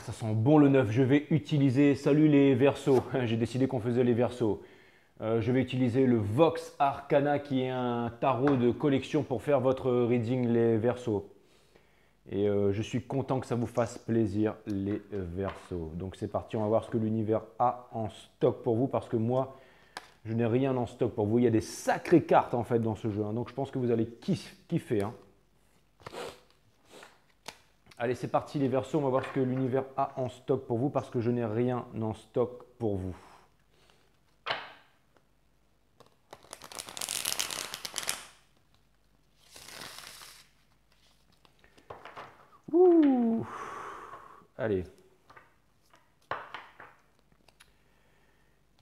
ça sent bon le neuf. Je vais utiliser, salut les Verseaux, j'ai décidé qu'on faisait les Verseaux. Je vais utiliser le Vox Arcana qui est un tarot de collection pour faire votre reading les Verseaux. Et je suis content que ça vous fasse plaisir les Verseaux. Donc c'est parti, on va voir ce que l'univers a en stock pour vous parce que moi, je n'ai rien en stock pour vous. Il y a des sacrées cartes en fait dans ce jeu. Hein. Donc je pense que vous allez kiffer. Hein. Allez, c'est parti les Verseaux, on va voir ce que l'univers a en stock pour vous parce que je n'ai rien en stock pour vous. Ouh. Allez.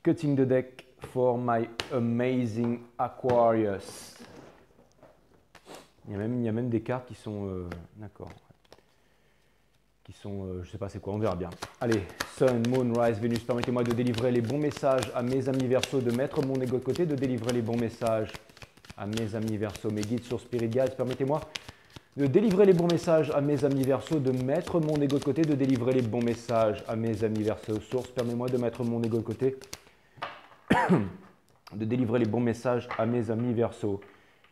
Cutting the deck for my amazing Aquarius. Il y a même des cartes qui sont... D'accord. Qui sont... je sais pas c'est quoi, on verra bien. Allez, Sun, Moon, Rise, Vénus, permettez-moi de délivrer les bons messages à mes amis Verseaux, de mettre mon ego de côté, de délivrer les bons messages à mes amis Verseaux. Mes guides sur Spirit Guides, permettez-moi de délivrer les bons messages à mes amis Verseaux, de mettre mon ego de côté, de délivrer les bons messages à mes amis Verseaux. Source, permets-moi de mettre mon ego de côté, de délivrer les bons messages à mes amis Verseaux.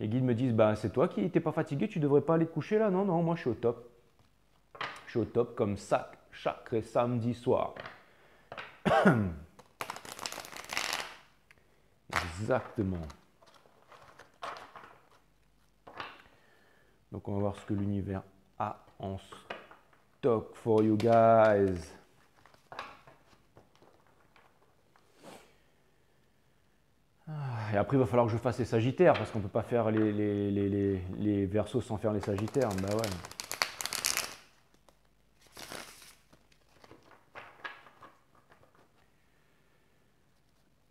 Les guides me disent, bah, c'est toi qui n'étais pas fatigué, tu ne devrais pas aller te coucher là. Non, non, moi je suis au top. Je suis au top comme chaque samedi soir. Exactement. Donc on va voir ce que l'univers a en stock for you guys. Et après, il va falloir que je fasse les Sagittaires, parce qu'on ne peut pas faire les Verseaux sans faire les Sagittaires. Bah ouais.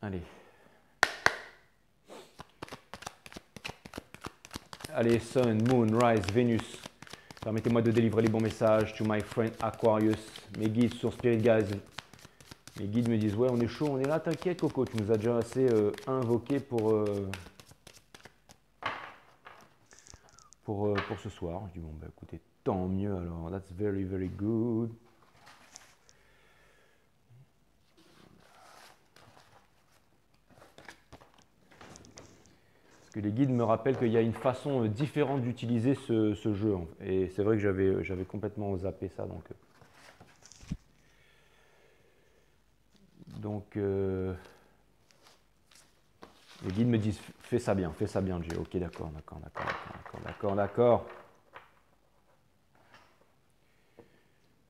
Allez. Allez, Sun, Moon, Rise, Vénus. Permettez-moi de délivrer les bons messages to my friend Aquarius. Mes guides sur Spirit Guides. Mes guides me disent, ouais, on est chaud, on est là, t'inquiète Coco, tu nous as déjà assez invoqué pour ce soir. Je dis, bon, bah écoutez, tant mieux alors, that's very, very good. Parce que les guides me rappellent qu'il y a une façon différente d'utiliser ce jeu. Et c'est vrai que j'avais complètement zappé ça. Donc les guides me disent fais ça bien, Jay. Ok, d'accord.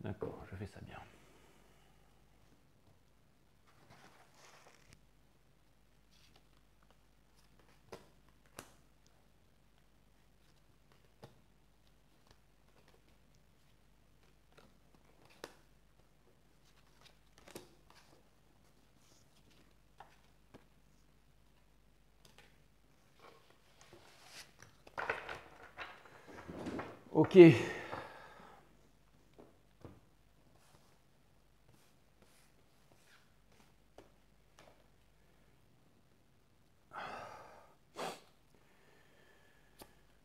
D'accord, je fais ça bien. Ok.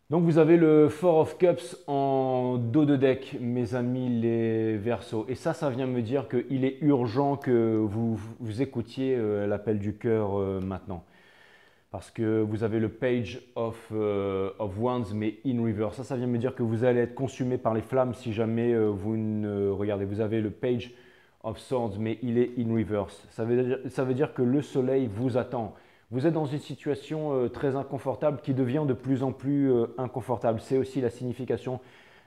Donc vous avez le Four of Cups en dos de deck, mes amis les Verseaux. Et ça vient me dire qu'il est urgent que vous écoutiez l'appel du cœur maintenant. Parce que vous avez le Page of Wands, mais in reverse. Ça vient me dire que vous allez être consumé par les flammes si jamais vous ne regardez. Vous avez le Page of Swords, mais il est in reverse. Ça veut dire que le soleil vous attend. Vous êtes dans une situation très inconfortable qui devient de plus en plus inconfortable. C'est aussi la signification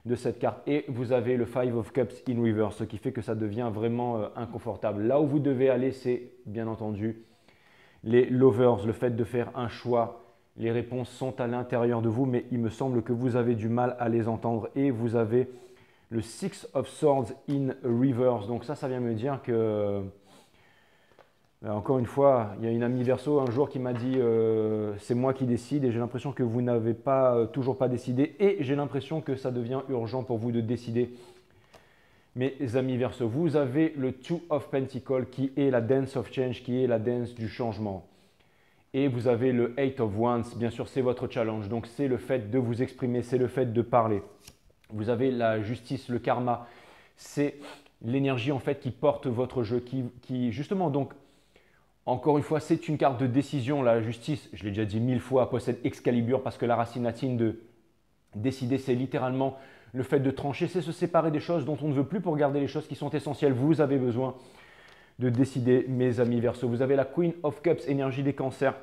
de cette carte. Et vous avez le Five of Cups in reverse, ce qui fait que ça devient vraiment inconfortable. Là où vous devez aller, c'est bien entendu les lovers, le fait de faire un choix. Les réponses sont à l'intérieur de vous, mais il me semble que vous avez du mal à les entendre. Et vous avez le Six of Swords in reverse. Donc ça vient me dire que, encore une fois, il y a une amie Verseau un jour qui m'a dit c'est moi qui décide et j'ai l'impression que vous n'avez pas toujours pas décidé et j'ai l'impression que ça devient urgent pour vous de décider. Mes amis Verseau, vous avez le Two of Pentacles qui est la Dance of Change, qui est la danse du changement. Et vous avez le Eight of Wands, bien sûr c'est votre challenge, donc c'est le fait de vous exprimer, c'est le fait de parler. Vous avez la justice, le karma, c'est l'énergie en fait qui porte votre jeu, qui justement donc encore une fois c'est une carte de décision. La justice, je l'ai déjà dit 1000 fois, possède Excalibur parce que la racine latine de décider c'est littéralement le fait de trancher, c'est se séparer des choses dont on ne veut plus pour garder les choses qui sont essentielles. Vous avez besoin de décider, mes amis Verseau. Vous avez la Queen of Cups, énergie des cancers.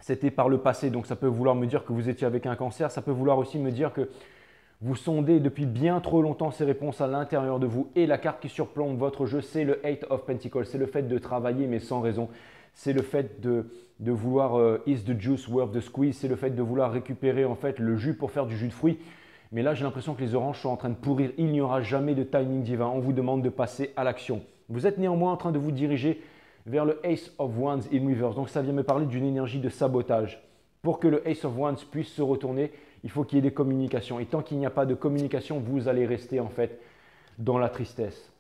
C'était par le passé, donc ça peut vouloir me dire que vous étiez avec un cancer. Ça peut vouloir aussi me dire que vous sondez depuis bien trop longtemps ces réponses à l'intérieur de vous. Et la carte qui surplombe votre jeu, c'est le Eight of Pentacles. C'est le fait de travailler, mais sans raison. C'est le fait de vouloir is the juice worth the squeeze. C'est le fait de vouloir récupérer en fait le jus pour faire du jus de fruits. Mais là, j'ai l'impression que les oranges sont en train de pourrir. Il n'y aura jamais de timing divin. On vous demande de passer à l'action. Vous êtes néanmoins en train de vous diriger vers le Ace of Wands in reverse. Donc ça vient me parler d'une énergie de sabotage. Pour que le Ace of Wands puisse se retourner, il faut qu'il y ait des communications. Et tant qu'il n'y a pas de communication, vous allez rester en fait dans la tristesse.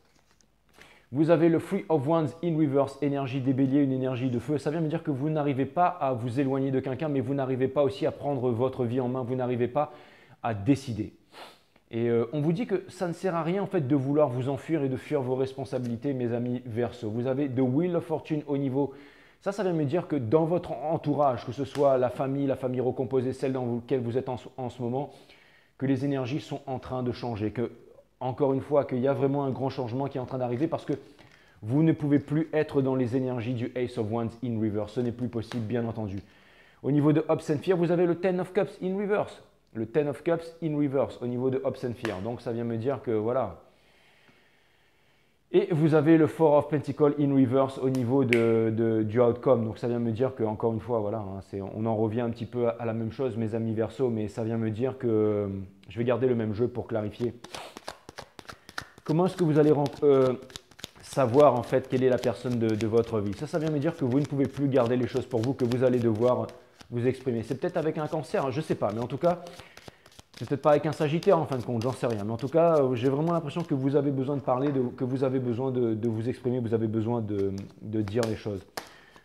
Vous avez le Three of Wands in reverse, énergie des béliers, une énergie de feu. Ça vient me dire que vous n'arrivez pas à vous éloigner de quelqu'un, mais vous n'arrivez pas aussi à prendre votre vie en main. Vous n'arrivez pas à décider. Et on vous dit que ça ne sert à rien en fait de vouloir vous enfuir et de fuir vos responsabilités, mes amis Verseau. Vous avez The Wheel of Fortune au niveau. Ça vient me dire que dans votre entourage, que ce soit la famille recomposée, celle dans laquelle vous êtes en ce moment, que les énergies sont en train de changer. Que, encore une fois, qu'il y a vraiment un grand changement qui est en train d'arriver parce que vous ne pouvez plus être dans les énergies du Ace of Wands in reverse. Ce n'est plus possible, bien entendu. Au niveau de Hopes and Fear, vous avez le Ten of Cups in reverse. Le Ten of Cups in reverse au niveau de Hopes and Fear. Donc ça vient me dire que voilà. Et vous avez le Four of Pentacles in reverse au niveau du outcome. Donc ça vient me dire que, encore une fois, voilà, hein, on en revient un petit peu à la même chose, mes amis Verseau, mais ça vient me dire que je vais garder le même jeu pour clarifier. Comment est-ce que vous allez savoir en fait quelle est la personne de votre vie? Ça vient me dire que vous ne pouvez plus garder les choses pour vous, que vous allez devoir vous exprimer. C'est peut-être avec un cancer, hein, je ne sais pas, mais en tout cas, c'est peut-être pas avec un sagittaire en fin de compte, j'en sais rien. Mais en tout cas, j'ai vraiment l'impression que vous avez besoin de parler, que vous avez besoin de vous exprimer, vous avez besoin de dire les choses.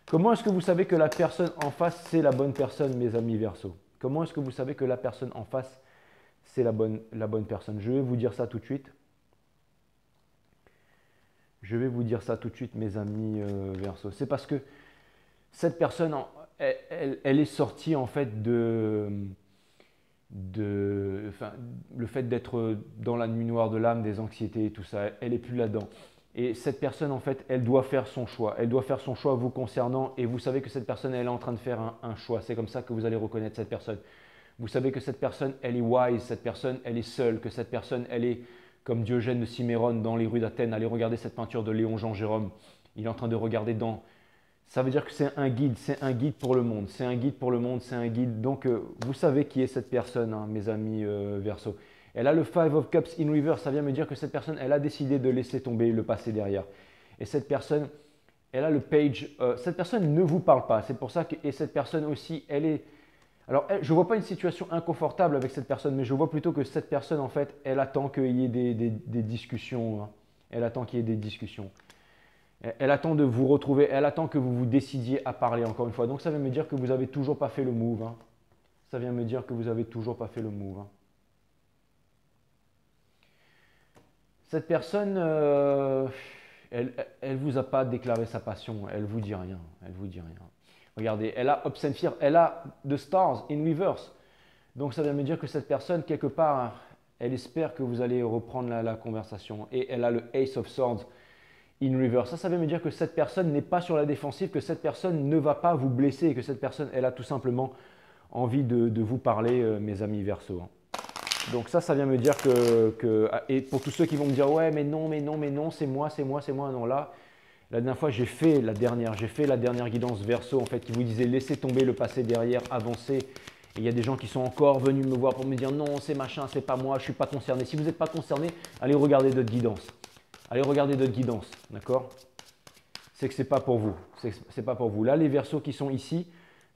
Comment est-ce que vous savez que la personne en face, c'est la bonne personne, mes amis Verseau? Comment est-ce que vous savez que la personne en face, c'est la bonne personne? Je vais vous dire ça tout de suite. Je vais vous dire ça tout de suite, mes amis Verseau. C'est parce que cette personne, elle est sortie en fait le fait d'être dans la nuit noire de l'âme, des anxiétés et tout ça, elle n'est plus là-dedans. Et cette personne, en fait, elle doit faire son choix. Elle doit faire son choix vous concernant et vous savez que cette personne, elle est en train de faire un choix. C'est comme ça que vous allez reconnaître cette personne. Vous savez que cette personne, elle est wise, cette personne, elle est seule, que cette personne, elle est comme Diogène de Cimérone dans les rues d'Athènes. Allez regarder cette peinture de Léon-Jean Gérôme. Il est en train de regarder dans... Ça veut dire que c'est un guide pour le monde, c'est un guide pour le monde, c'est un guide. Donc, vous savez qui est cette personne, hein, mes amis Verseau. Elle a le Five of Cups in reverse, ça vient me dire que cette personne, elle a décidé de laisser tomber le passé derrière. Et cette personne, elle a le Page, cette personne ne vous parle pas, c'est pour ça que, et cette personne aussi, elle est... Alors, je ne vois pas une situation inconfortable avec cette personne, mais je vois plutôt que cette personne, en fait, elle attend qu'il y ait des discussions. Hein. Elle attend qu'il y ait des discussions. Elle attend de vous retrouver, elle attend que vous vous décidiez à parler encore une fois. Donc ça vient me dire que vous n'avez toujours pas fait le move. Hein. Ça vient me dire que vous n'avez toujours pas fait le move. Hein. Cette personne, elle ne vous a pas déclaré sa passion, elle ne vous dit rien. Elle vous dit rien. Regardez, elle a Hopes and Fear, elle a The Stars in reverse. Donc ça vient me dire que cette personne, quelque part, elle espère que vous allez reprendre la conversation. Et elle a le Ace of Swords in reverse. Ça veut me dire que cette personne n'est pas sur la défensive, que cette personne ne va pas vous blesser et que cette personne, elle a tout simplement envie de vous parler, mes amis Verseau. Donc ça vient me dire et pour tous ceux qui vont me dire ouais mais non, c'est moi, non là, la dernière fois j'ai fait la dernière guidance Verseau en fait qui vous disait laissez tomber le passé derrière, avancez. Et il y a des gens qui sont encore venus me voir pour me dire non c'est machin, c'est pas moi, je suis pas concerné. Si vous n'êtes pas concerné, allez regarder d'autres guidances. Allez regarder d'autres guidances, d'accord? C'est que ce n'est pas pour vous. C'est pas pour vous. Là, les Verseaux qui sont ici,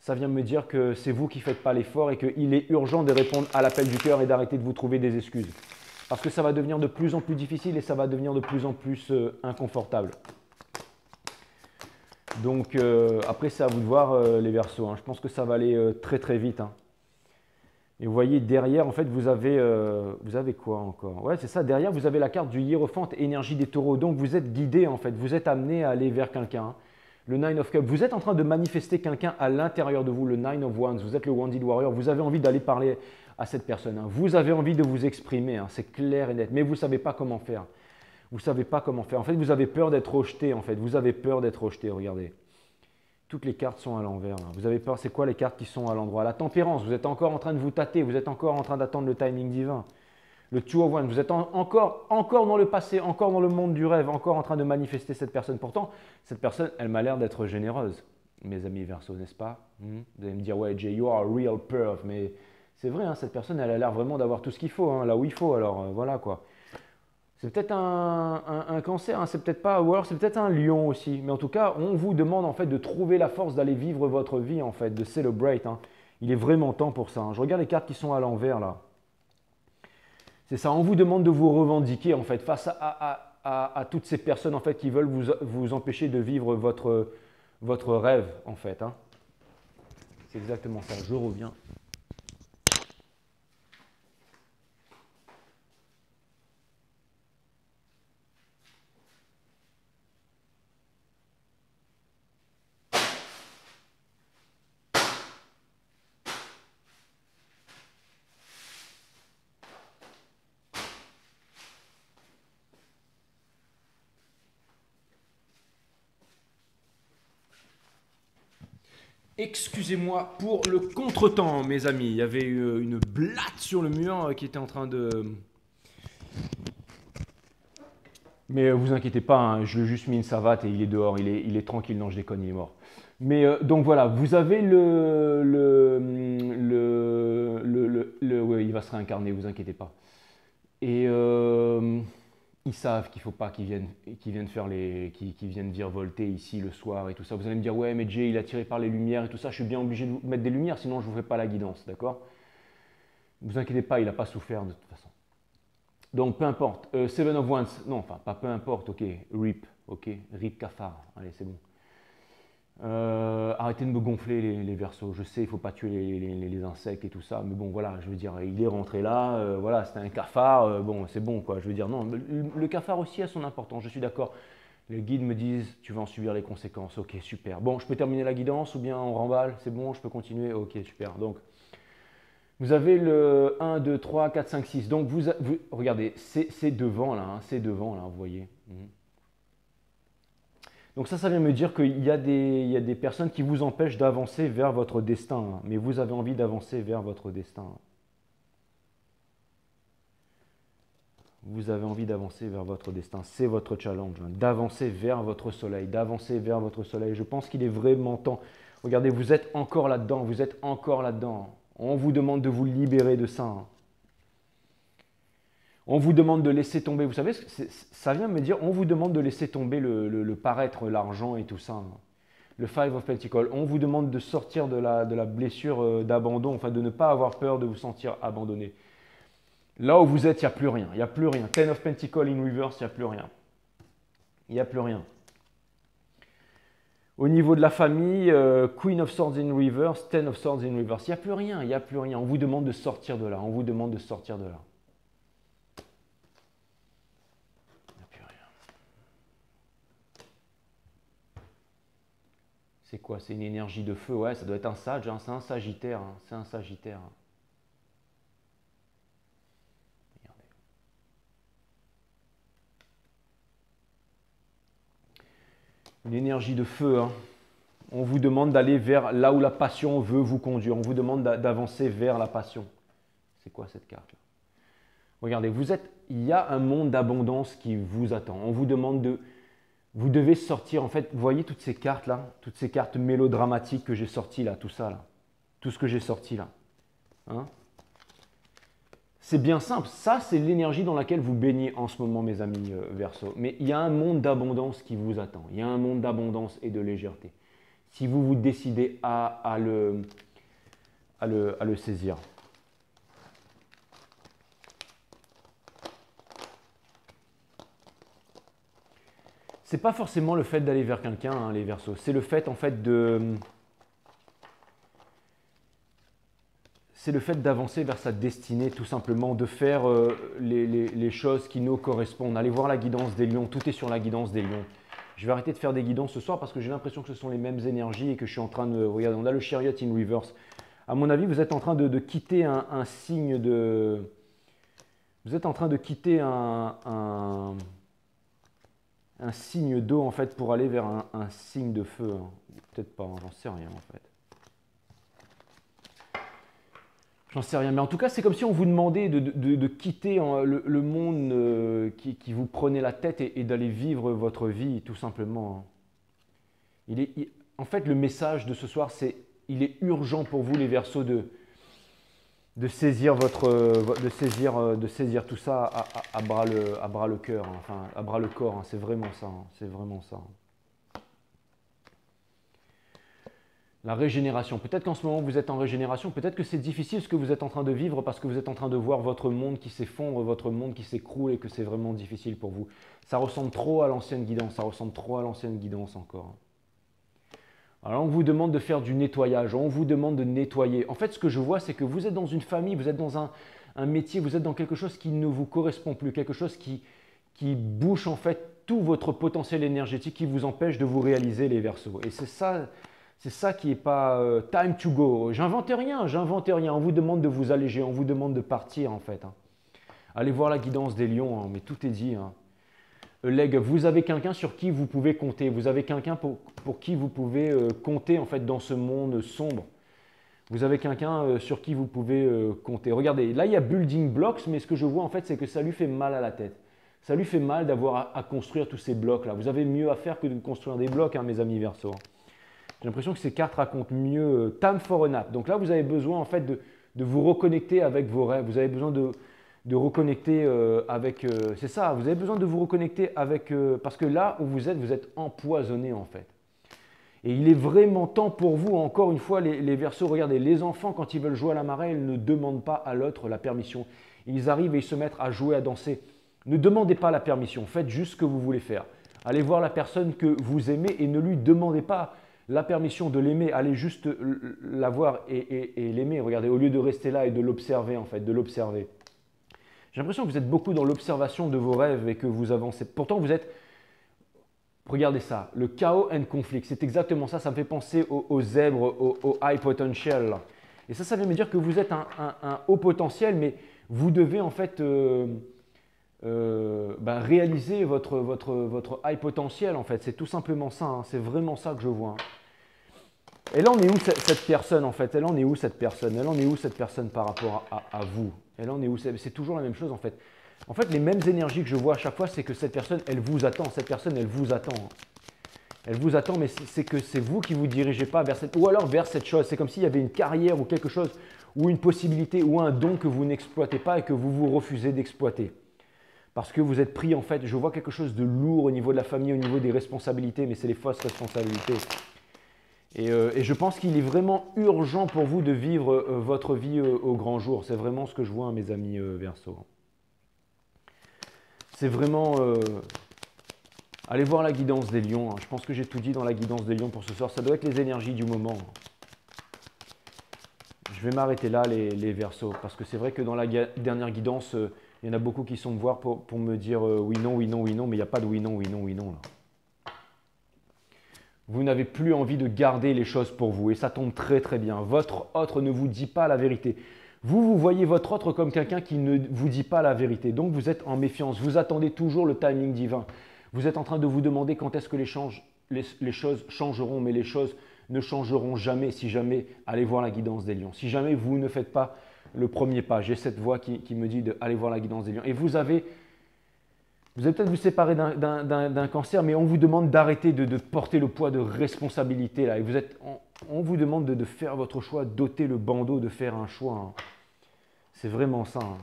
ça vient me dire que c'est vous qui ne faites pas l'effort et qu'il est urgent de répondre à l'appel du cœur et d'arrêter de vous trouver des excuses. Parce que ça va devenir de plus en plus difficile et ça va devenir de plus en plus inconfortable. Donc, après, c'est à vous de voir, les Verseaux. Hein. Je pense que ça va aller très très vite. Hein. Et vous voyez derrière, en fait, vous avez quoi encore? Ouais, c'est ça. Derrière, vous avez la carte du Hiérophante, énergie des taureaux. Donc, vous êtes guidé, en fait. Vous êtes amené à aller vers quelqu'un, hein. Le Nine of Cups. Vous êtes en train de manifester quelqu'un à l'intérieur de vous, le Nine of Wands. Vous êtes le Wounded Warrior. Vous avez envie d'aller parler à cette personne, hein. Vous avez envie de vous exprimer, hein. C'est clair et net. Mais vous ne savez pas comment faire. Vous ne savez pas comment faire. En fait, vous avez peur d'être rejeté, en fait. Vous avez peur d'être rejeté, regardez. Toutes les cartes sont à l'envers. Vous avez peur, c'est quoi les cartes qui sont à l'endroit? La tempérance, vous êtes encore en train de vous tâter, vous êtes encore en train d'attendre le timing divin. Le Two of Wands, vous êtes encore dans le passé, encore dans le monde du rêve, encore en train de manifester cette personne. Pourtant, cette personne, elle m'a l'air d'être généreuse, mes amis Verseau, n'est-ce pas? Vous allez me dire, ouais, Jay, you are a real perv, mais c'est vrai, hein, cette personne, elle a l'air vraiment d'avoir tout ce qu'il faut, hein, là où il faut, alors voilà quoi. C'est peut-être un cancer, hein, c'est peut-être pas, ou alors c'est peut-être un lion aussi. Mais en tout cas, on vous demande en fait de trouver la force d'aller vivre votre vie en fait, de celebrate, hein. Il est vraiment temps pour ça, hein. Je regarde les cartes qui sont à l'envers là. C'est ça, on vous demande de vous revendiquer en fait face à toutes ces personnes en fait qui veulent vous empêcher de vivre votre rêve en fait, hein. C'est exactement ça, je reviens. Excusez-moi pour le contretemps, mes amis. Il y avait une blatte sur le mur qui était en train de... Mais vous inquiétez pas, hein, je lui ai juste mis une savate et il est dehors, il est tranquille, non je déconne, il est mort. Mais donc voilà, vous avez ouais, il va se réincarner, vous inquiétez pas. Et ils savent qu'il faut pas qu'ils viennent faire qu'ils viennent virevolter ici le soir et tout ça. Vous allez me dire, ouais, mais Jay, il est attiré par les lumières et tout ça, je suis bien obligé de vous mettre des lumières, sinon je vous fais pas la guidance, d'accord? Vous inquiétez pas, il n'a pas souffert de toute façon. Donc, peu importe. Seven of Wands, non, enfin, pas peu importe, ok. Rip, ok. Rip cafard, allez, c'est bon. Arrêtez de me gonfler les Verseaux. Je sais, il ne faut pas tuer les insectes et tout ça, mais bon, voilà, je veux dire, il est rentré là, voilà, c'était un cafard, bon, c'est bon, quoi. Je veux dire, non, le cafard aussi a son importance, je suis d'accord. Les guides me disent, tu vas en subir les conséquences, ok, super. Bon, je peux terminer la guidance ou bien on remballe, c'est bon, je peux continuer, ok, super. Donc, vous avez le 1, 2, 3, 4, 5, 6. Donc, regardez, c'est devant là, hein, c'est devant là, vous voyez. Donc ça vient me dire qu'il y a des personnes qui vous empêchent d'avancer vers votre destin, hein, mais vous avez envie d'avancer vers votre destin. Vous avez envie d'avancer vers votre destin, c'est votre challenge, hein, d'avancer vers votre soleil, d'avancer vers votre soleil. Je pense qu'il est vraiment temps. Regardez, vous êtes encore là-dedans, vous êtes encore là-dedans. On vous demande de vous libérer de ça, hein. On vous demande de laisser tomber, vous savez, ça vient me dire, on vous demande de laisser tomber le paraître, l'argent et tout ça, hein. Le Five of Pentacles, on vous demande de sortir de la blessure d'abandon, enfin de ne pas avoir peur de vous sentir abandonné. Là où vous êtes, il n'y a plus rien, il n'y a plus rien. Ten of Pentacles in reverse, il n'y a plus rien. Il n'y a plus rien. Au niveau de la famille, Queen of Swords in reverse, Ten of Swords in reverse, il n'y a plus rien, il n'y a plus rien. On vous demande de sortir de là, on vous demande de sortir de là. C'est quoi? C'est une énergie de feu, ouais, ça doit être un sage, hein, c'est un sagittaire, hein, c'est un sagittaire. Regardez. Une énergie de feu, hein. On vous demande d'aller vers là où la passion veut vous conduire, on vous demande d'avancer vers la passion. C'est quoi cette carte-là? Regardez, il y a un monde d'abondance qui vous attend. On vous demande vous devez sortir, en fait, vous voyez toutes ces cartes là, toutes ces cartes mélodramatiques que j'ai sorties là, tout ça là, tout ce que j'ai sorti là, hein? C'est bien simple, ça c'est l'énergie dans laquelle vous baignez en ce moment mes amis Verseau. Mais il y a un monde d'abondance qui vous attend, il y a un monde d'abondance et de légèreté. Si vous vous décidez à le saisir. C'est pas forcément le fait d'aller vers quelqu'un, hein, les Verseaux. C'est le fait en fait c'est le fait d'avancer vers sa destinée, tout simplement, de faire les choses qui nous correspondent. Allez voir la guidance des lions, tout est sur la guidance des lions. Je vais arrêter de faire des guidances ce soir parce que j'ai l'impression que ce sont les mêmes énergies et que je suis en train de… Regardez, on a le Chariot in reverse. À mon avis, vous êtes en train de quitter un signe de… Vous êtes en train de quitter un signe d'eau en fait pour aller vers un signe de feu. Hein. Peut-être pas, j'en sais rien en fait. J'en sais rien, mais en tout cas, c'est comme si on vous demandait de quitter le monde qui vous prenait la tête et d'aller vivre votre vie, tout simplement. En fait, le message de ce soir, c'est il est urgent pour vous, les Verseaux, de saisir tout ça à bras le cœur, hein, enfin à bras le corps. Hein, c'est vraiment ça. Hein, c'est vraiment ça. La régénération. Peut-être qu'en ce moment vous êtes en régénération, peut-être que c'est difficile ce que vous êtes en train de vivre parce que vous êtes en train de voir votre monde qui s'effondre, votre monde qui s'écroule et que c'est vraiment difficile pour vous. Ça ressemble trop à l'ancienne guidance, ça ressemble trop à l'ancienne guidance encore. Alors on vous demande de faire du nettoyage, on vous demande de nettoyer. En fait ce que je vois c'est que vous êtes dans une famille, vous êtes dans un métier, vous êtes dans quelque chose qui ne vous correspond plus, quelque chose qui bouche en fait tout votre potentiel énergétique, qui vous empêche de vous réaliser, les Verseaux. Et c'est ça qui n'est pas time to go. J'invente rien. On vous demande de vous alléger, on vous demande de partir en fait. Hein. Allez voir la guidance des lions, hein, mais tout est dit. Hein. Leg, vous avez quelqu'un sur qui vous pouvez compter. Vous avez quelqu'un pour qui vous pouvez compter en fait dans ce monde sombre. Vous avez quelqu'un sur qui vous pouvez compter. Regardez, là il y a building blocks, mais ce que je vois en fait c'est que ça lui fait mal à la tête. Ça lui fait mal d'avoir à construire tous ces blocs là. Vous avez mieux à faire que de construire des blocs, hein, mes amis Verseaux. J'ai l'impression que ces cartes racontent mieux time for a nap. Donc là, vous avez besoin en fait de vous reconnecter avec vos rêves. Vous avez besoin de reconnecter avec… c'est ça, vous avez besoin de vous reconnecter avec… parce que là où vous êtes empoisonné en fait. Et il est vraiment temps pour vous, encore une fois, les Verseaux, regardez, les enfants, quand ils veulent jouer à la marée, ils ne demandent pas à l'autre la permission. Ils arrivent et ils se mettent à jouer, à danser. Ne demandez pas la permission, faites juste ce que vous voulez faire. Allez voir la personne que vous aimez et ne lui demandez pas la permission de l'aimer, allez juste la voir et l'aimer. Regardez, au lieu de rester là et de l'observer en fait, de l'observer. J'ai l'impression que vous êtes beaucoup dans l'observation de vos rêves et que vous avancez. Pourtant, vous êtes… Regardez ça, le chaos and conflict, c'est exactement ça. Ça me fait penser aux zèbres, au high potential. Et ça vient me dire que vous êtes un haut potentiel, mais vous devez en fait… réaliser votre high potentiel en fait, c'est tout simplement ça, hein. C'est vraiment ça que je vois. Hein. Et là on est où cette personne en fait? Elle en est où cette personne? Elle en est où cette personne par rapport à vous? Elle en est où? C'est toujours la même chose en fait. En fait les mêmes énergies que je vois à chaque fois, c'est que cette personne elle vous attend, cette personne elle vous attend. Hein. Elle vous attend, mais c'est que c'est vous qui vous dirigez pas vers cette… ou alors vers cette chose. C'est comme s'il y avait une carrière ou quelque chose, ou une possibilité, ou un don que vous n'exploitez pas et que vous vous refusez d'exploiter. Parce que vous êtes pris, en fait, je vois quelque chose de lourd au niveau de la famille, au niveau des responsabilités, mais c'est les fausses responsabilités. Et je pense qu'il est vraiment urgent pour vous de vivre votre vie au grand jour. C'est vraiment ce que je vois, mes amis Verseaux. C'est vraiment… allez voir la guidance des lions. Hein. Je pense que j'ai tout dit dans la guidance des lions pour ce soir. Ça doit être les énergies du moment. Je vais m'arrêter là, les Verseaux, parce que c'est vrai que dans la dernière guidance… il y en a beaucoup qui sont me voir pour me dire oui, non, oui, non, oui, non, mais il n'y a pas de oui, non, oui, non, oui, non. Là. Vous n'avez plus envie de garder les choses pour vous et ça tombe très très bien. Votre autre ne vous dit pas la vérité. Vous voyez votre autre comme quelqu'un qui ne vous dit pas la vérité. Donc vous êtes en méfiance, vous attendez toujours le timing divin. Vous êtes en train de vous demander quand est-ce que les choses changeront, mais les choses ne changeront jamais si jamais allez voir la guidance des lions. Si jamais vous ne faites pas le premier pas. J'ai cette voix qui me dit d'aller voir la guidance des lions. Et vous allez peut-être vous séparer d'un cancer, mais on vous demande d'arrêter de porter le poids de responsabilité. Là. Et on vous demande de faire votre choix, d'ôter le bandeau, de faire un choix. Hein. C'est vraiment ça. Hein.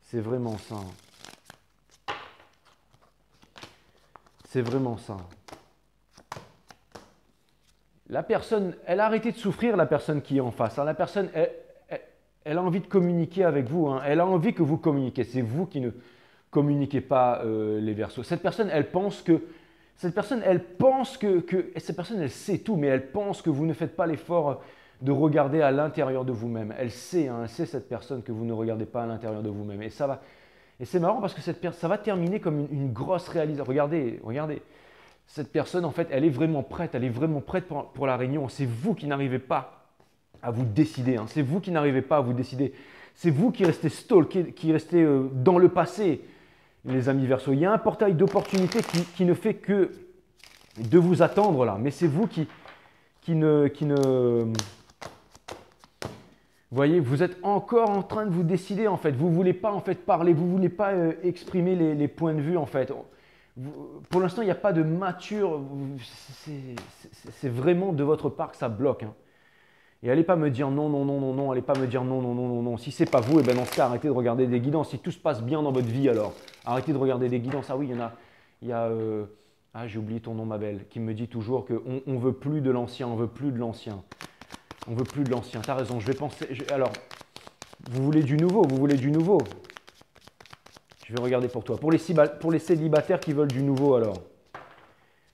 C'est vraiment ça. Hein. C'est vraiment ça. La personne, elle a arrêté de souffrir, la personne qui est en face. Hein. La personne, elle a envie de communiquer avec vous. Hein. Elle a envie que vous communiquiez. C'est vous qui ne communiquez pas les Verseaux. Cette personne, elle sait tout, mais elle pense que vous ne faites pas l'effort de regarder à l'intérieur de vous-même. Elle sait cette personne que vous ne regardez pas à l'intérieur de vous-même. Et ça va. Et c'est marrant parce que ça va terminer comme une grosse réalisation. Regardez, regardez. Cette personne, en fait, elle est vraiment prête. Elle est vraiment prête pour la réunion. C'est vous qui n'arrivez pas à vous décider. C'est vous qui n'arrivez pas à vous décider. C'est vous qui restez stall, qui restez dans le passé, les amis Verseau. Il y a un portail d'opportunité qui ne fait que de vous attendre là. Mais c'est vous qui ne... Vous voyez, vous êtes encore en train de vous décider en fait. Vous ne voulez pas en fait parler, vous ne voulez pas exprimer les points de vue en fait. Pour l'instant, il n'y a pas de mature. C'est vraiment de votre part que ça bloque. Et allez pas me dire non, non, non, non, non. Allez pas me dire non, non, non, non, non. Si c'est pas vous, et ben dans ce cas, arrêtez de regarder des guidances. Si tout se passe bien dans votre vie, alors arrêtez de regarder des guidances. Ah oui, il y a ah, j'ai oublié ton nom, ma belle, qui me dit toujours qu'on ne veut plus de l'ancien, on veut plus de l'ancien. On veut plus de l'ancien. T'as raison, je vais penser. Alors, vous voulez du nouveau, vous voulez du nouveau. Je vais regarder pour toi. Pour les célibataires qui veulent du nouveau, alors.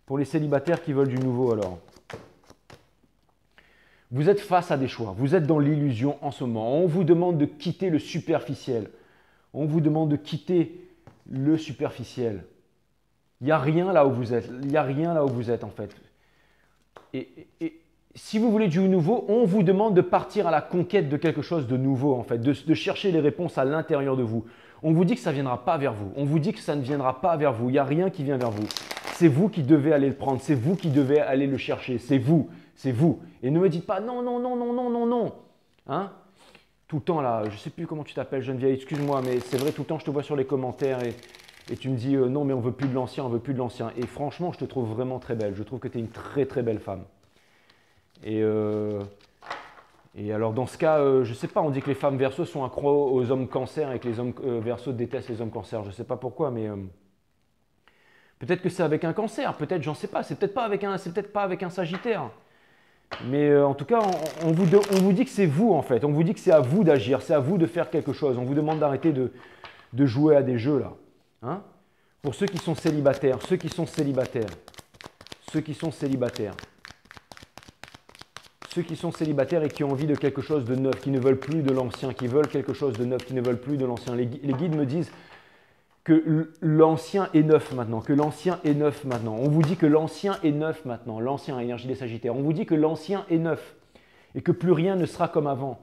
Pour les célibataires qui veulent du nouveau, alors. Vous êtes face à des choix. Vous êtes dans l'illusion en ce moment. On vous demande de quitter le superficiel. On vous demande de quitter le superficiel. Il n'y a rien là où vous êtes. Il n'y a rien là où vous êtes, en fait. Et si vous voulez du nouveau, on vous demande de partir à la conquête de quelque chose de nouveau, en fait, de chercher les réponses à l'intérieur de vous. On vous dit que ça ne viendra pas vers vous. On vous dit que ça ne viendra pas vers vous. Il n'y a rien qui vient vers vous. C'est vous qui devez aller le prendre. C'est vous qui devez aller le chercher. C'est vous. C'est vous. Et ne me dites pas non, non, non, non, non, non, non. Hein? Tout le temps là, je ne sais plus comment tu t'appelles, Geneviève, excuse-moi, mais c'est vrai, tout le temps je te vois sur les commentaires et tu me dis non, mais on ne veut plus de l'ancien, on ne veut plus de l'ancien. Et franchement, je te trouve vraiment très belle. Je trouve que tu es une très, très belle femme. Et alors dans ce cas, je ne sais pas, on dit que les femmes Verseau sont accros aux hommes Cancer et que les hommes Verseau détestent les hommes Cancer. Je ne sais pas pourquoi, mais peut-être que c'est avec un Cancer, peut-être, j'en sais pas. C'est peut-être pas avec un Sagittaire. Mais en tout cas, on vous dit que c'est vous en fait. On vous dit que c'est à vous d'agir, c'est à vous de faire quelque chose. On vous demande d'arrêter de jouer à des jeux là. Hein? Pour ceux qui sont célibataires, ceux qui sont célibataires, ceux qui sont célibataires. Ceux qui sont célibataires et qui ont envie de quelque chose de neuf, qui ne veulent plus de l'ancien, qui veulent quelque chose de neuf, qui ne veulent plus de l'ancien. Les guides me disent que l'ancien est neuf maintenant, que l'ancien est neuf maintenant. On vous dit que l'ancien est neuf maintenant, l'ancien, énergie des Sagittaires. On vous dit que l'ancien est neuf et que plus rien ne sera comme avant.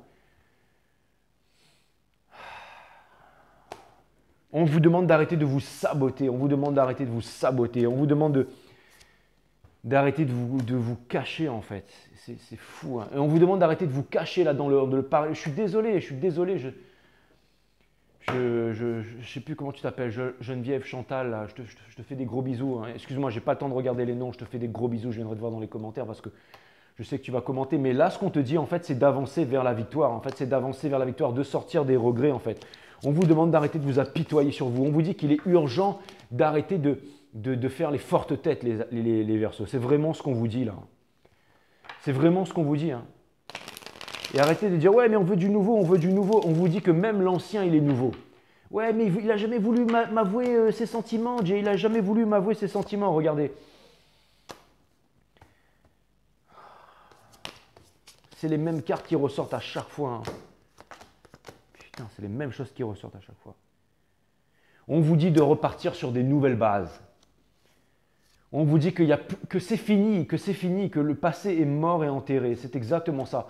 On vous demande d'arrêter de vous saboter, on vous demande d'arrêter de vous saboter, on vous demande d'arrêter de vous cacher en fait. C'est fou. Hein. Et on vous demande d'arrêter de vous cacher là dans le parler. Je suis désolé, je sais plus comment tu t'appelles, Geneviève, Chantal, là, je te fais des gros bisous. Hein. Excuse-moi, j'ai pas le temps de regarder les noms, je te fais des gros bisous, je viendrai te voir dans les commentaires parce que je sais que tu vas commenter. Mais là, ce qu'on te dit en fait, c'est d'avancer vers la victoire. En fait, c'est d'avancer vers la victoire, de sortir des regrets en fait. On vous demande d'arrêter de vous apitoyer sur vous. On vous dit qu'il est urgent d'arrêter de faire les fortes têtes, les Verseaux. C'est vraiment ce qu'on vous dit là. C'est vraiment ce qu'on vous dit. Hein. Et arrêtez de dire « ouais, mais on veut du nouveau, on veut du nouveau ». On vous dit que même l'ancien, il est nouveau. « Ouais, mais il n'a jamais voulu m'avouer ses sentiments, Jay. Il n'a jamais voulu m'avouer ses sentiments. » Regardez. C'est les mêmes cartes qui ressortent à chaque fois. Hein. Putain, c'est les mêmes choses qui ressortent à chaque fois. On vous dit de repartir sur des nouvelles bases. On vous dit que c'est fini, que le passé est mort et enterré. C'est exactement ça.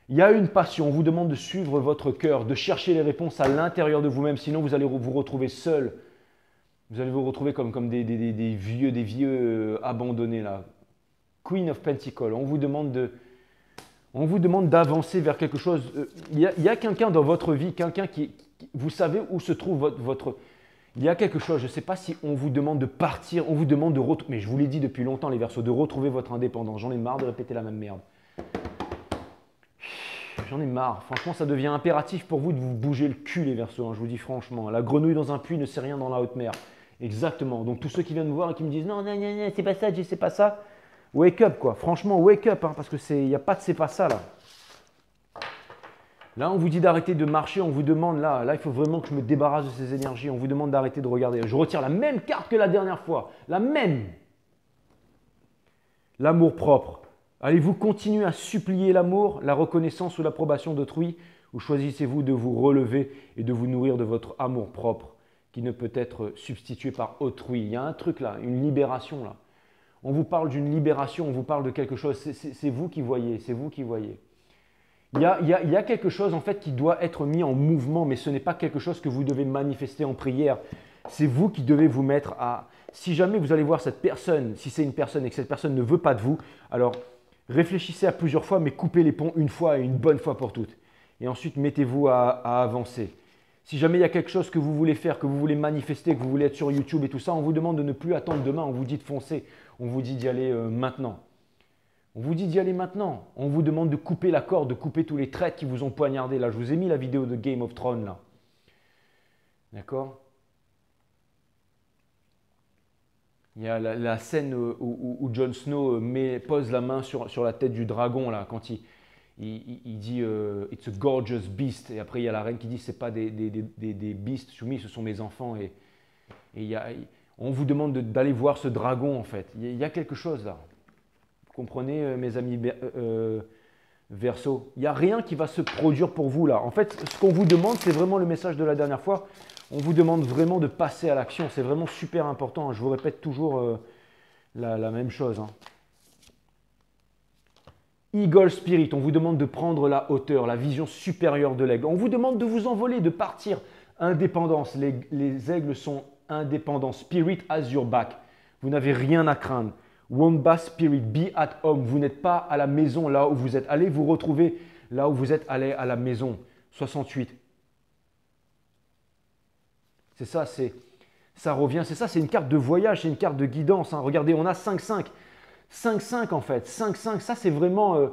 Il y a une passion. On vous demande de suivre votre cœur, de chercher les réponses à l'intérieur de vous-même. Sinon, vous allez vous retrouver seul. Vous allez vous retrouver comme des vieux abandonnés là. Queen of Pentacles. On vous demande d'avancer vers quelque chose. Il y a quelqu'un dans votre vie, quelqu'un qui, vous savez où se trouve votre. Il y a quelque chose, je ne sais pas si on vous demande de partir, on vous demande de retrouver, mais je vous l'ai dit depuis longtemps les Verseaux, de retrouver votre indépendance. J'en ai marre de répéter la même merde. J'en ai marre. Franchement, ça devient impératif pour vous de vous bouger le cul les Verseaux, hein, je vous dis franchement. La grenouille dans un puits ne sait rien dans la haute mer. Exactement. Donc tous ceux qui viennent me voir et qui me disent non, non, non, non c'est pas ça, c'est pas ça. Wake up quoi. Franchement, wake up, hein, parce que il n'y a pas de c'est pas ça là. Là, on vous dit d'arrêter de marcher, on vous demande, là, il faut vraiment que je me débarrasse de ces énergies, on vous demande d'arrêter de regarder. Je retire la même carte que la dernière fois, la même. L'amour propre. Allez-vous continuer à supplier l'amour, la reconnaissance ou l'approbation d'autrui, ou choisissez-vous de vous relever et de vous nourrir de votre amour propre qui ne peut être substitué par autrui? Il y a un truc là, une libération là. On vous parle d'une libération, on vous parle de quelque chose, c'est vous qui voyez, c'est vous qui voyez. Il y a quelque chose en fait qui doit être mis en mouvement, mais ce n'est pas quelque chose que vous devez manifester en prière. C'est vous qui devez vous mettre à… Si jamais vous allez voir cette personne, si c'est une personne et que cette personne ne veut pas de vous, alors réfléchissez à plusieurs fois, mais coupez les ponts une fois et une bonne fois pour toutes. Et ensuite, mettez-vous à avancer. Si jamais il y a quelque chose que vous voulez faire, que vous voulez manifester, que vous voulez être sur YouTube et tout ça, on vous demande de ne plus attendre demain, on vous dit de foncer, on vous dit d'y aller maintenant. On vous dit d'y aller maintenant. On vous demande de couper la corde, de couper tous les traîtres qui vous ont poignardé. Là, je vous ai mis la vidéo de Game of Thrones là. D'accord? Il y a la scène où Jon Snow pose la main sur la tête du dragon là, quand il dit It's a gorgeous beast. Et après, il y a la reine qui dit c'est pas des beasts soumis, ce sont mes enfants. On vous demande d'aller voir ce dragon en fait. Il y a quelque chose là. Vous comprenez, mes amis Verseau? Il n'y a rien qui va se produire pour vous là. En fait, ce qu'on vous demande, c'est vraiment le message de la dernière fois. On vous demande vraiment de passer à l'action. C'est vraiment super important. Je vous répète toujours la même chose. Hein. Eagle Spirit, on vous demande de prendre la hauteur, la vision supérieure de l'aigle. On vous demande de vous envoler, de partir. Indépendance, les aigles sont indépendants. Spirit has your back. Vous n'avez rien à craindre. Womba Spirit, be at home. Vous n'êtes pas à la maison là où vous êtes. Allez vous retrouver là où vous êtes, allez à la maison. 68. C'est ça, ça revient. C'est ça, c'est une carte de voyage, c'est une carte de guidance. Hein. Regardez, on a 5-5. 5-5 en fait. 5-5, ça c'est vraiment…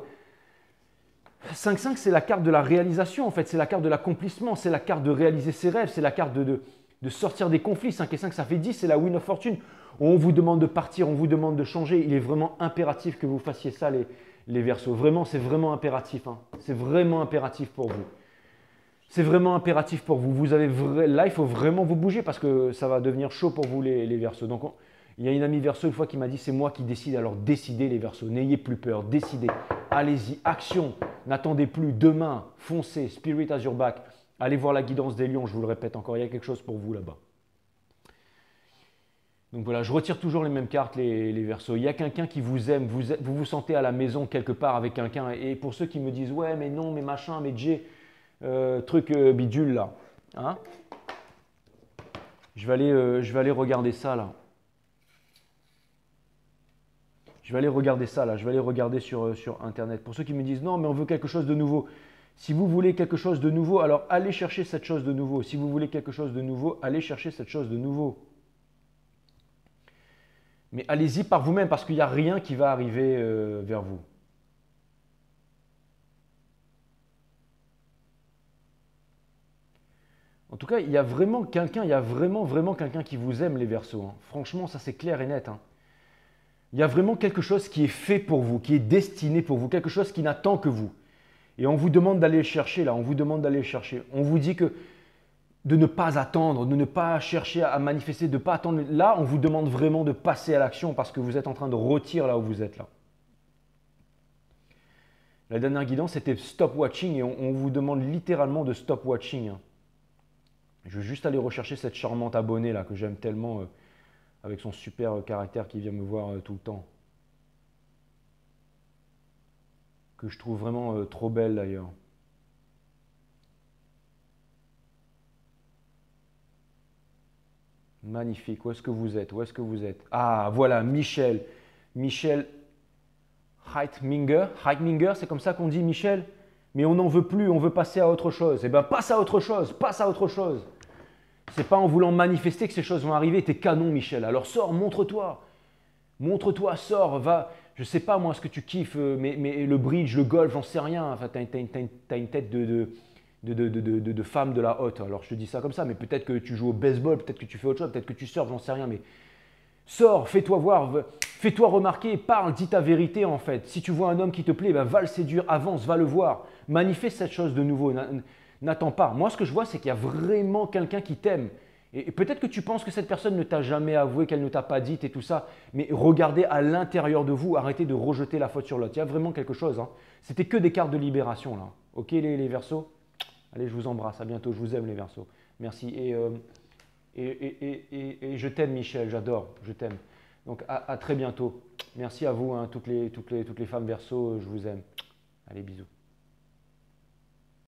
5-5, c'est la carte de la réalisation en fait. C'est la carte de l'accomplissement. C'est la carte de réaliser ses rêves. C'est la carte de sortir des conflits. 5 et 5, ça fait 10. C'est la Wheel of Fortune. On vous demande de partir, on vous demande de changer. Il est vraiment impératif que vous fassiez ça, les Verseaux. Vraiment, c'est vraiment impératif. Hein. C'est vraiment impératif pour vous. C'est vraiment impératif pour vous. Là, il faut vraiment vous bouger parce que ça va devenir chaud pour vous, les Verseaux. Donc, il y a une amie Verseau une fois qui m'a dit « c'est moi qui décide ». Alors, décidez les Verseaux. N'ayez plus peur. Décidez. Allez-y. Action. N'attendez plus. Demain, foncez. Spirit has your back. Allez voir la guidance des lions. Je vous le répète encore, il y a quelque chose pour vous là-bas. Donc voilà, je retire toujours les mêmes cartes, les Verseaux. Il y a quelqu'un qui vous aime, vous vous sentez à la maison quelque part avec quelqu'un. Et pour ceux qui me disent « ouais, mais non, mais machin, mais Jay, truc bidule là. Hein » je vais aller regarder ça là. Je vais aller regarder ça là. Je vais aller regarder sur Internet. Pour ceux qui me disent « non, mais on veut quelque chose de nouveau ». Si vous voulez quelque chose de nouveau, alors allez chercher cette chose de nouveau. Si vous voulez quelque chose de nouveau, allez chercher cette chose de nouveau. Mais allez-y par vous-même parce qu'il n'y a rien qui va arriver vers vous. En tout cas, il y a vraiment quelqu'un, il y a vraiment quelqu'un qui vous aime, les Verseaux. Hein. Franchement, ça c'est clair et net. Hein. Il y a vraiment quelque chose qui est fait pour vous, qui est destiné pour vous, quelque chose qui n'attend que vous. Et on vous demande d'aller le chercher là, on vous demande d'aller le chercher. On vous dit que de ne pas attendre, de ne pas chercher à manifester, de ne pas attendre. Là, on vous demande vraiment de passer à l'action parce que vous êtes en train de retirer là où vous êtes là. La dernière guidance, c'était stop watching et on vous demande littéralement de stop watching. Hein. Je vais juste aller rechercher cette charmante abonnée là que j'aime tellement avec son super caractère qui vient me voir tout le temps. Que je trouve vraiment trop belle d'ailleurs. Magnifique. Où est-ce que vous êtes? Où est-ce que vous êtes? Ah, voilà, Michel. Michel Heitminger. Heitminger, c'est comme ça qu'on dit, Michel? Mais on n'en veut plus, on veut passer à autre chose. Eh bien, passe à autre chose, passe à autre chose. C'est pas en voulant manifester que ces choses vont arriver. T'es canon, Michel. Alors sors, montre-toi. Montre-toi, sors, va. Je sais pas moi ce que tu kiffes, mais le bridge, le golf, j'en sais rien. Enfin, t'as une tête de femme de la haute. Alors je te dis ça comme ça, mais peut-être que tu joues au baseball, peut-être que tu fais autre chose, peut-être que tu surfes, j'en sais rien. Mais sors, fais-toi voir, fais-toi remarquer, parle, dis ta vérité en fait. Si tu vois un homme qui te plaît, ben, va le séduire, avance, va le voir. Manifeste cette chose de nouveau. N'attends pas. Moi, ce que je vois, c'est qu'il y a vraiment quelqu'un qui t'aime. Et peut-être que tu penses que cette personne ne t'a jamais avoué, qu'elle ne t'a pas dit et tout ça, mais regardez à l'intérieur de vous, arrêtez de rejeter la faute sur l'autre. Il y a vraiment quelque chose. Hein. C'était que des cartes de libération là. Ok les Verseaux? Allez, je vous embrasse, à bientôt, je vous aime les Verseaux. Merci. Et je t'aime Michel, j'adore, je t'aime. Donc à très bientôt. Merci à vous, hein, toutes les femmes Verseaux, je vous aime. Allez, bisous.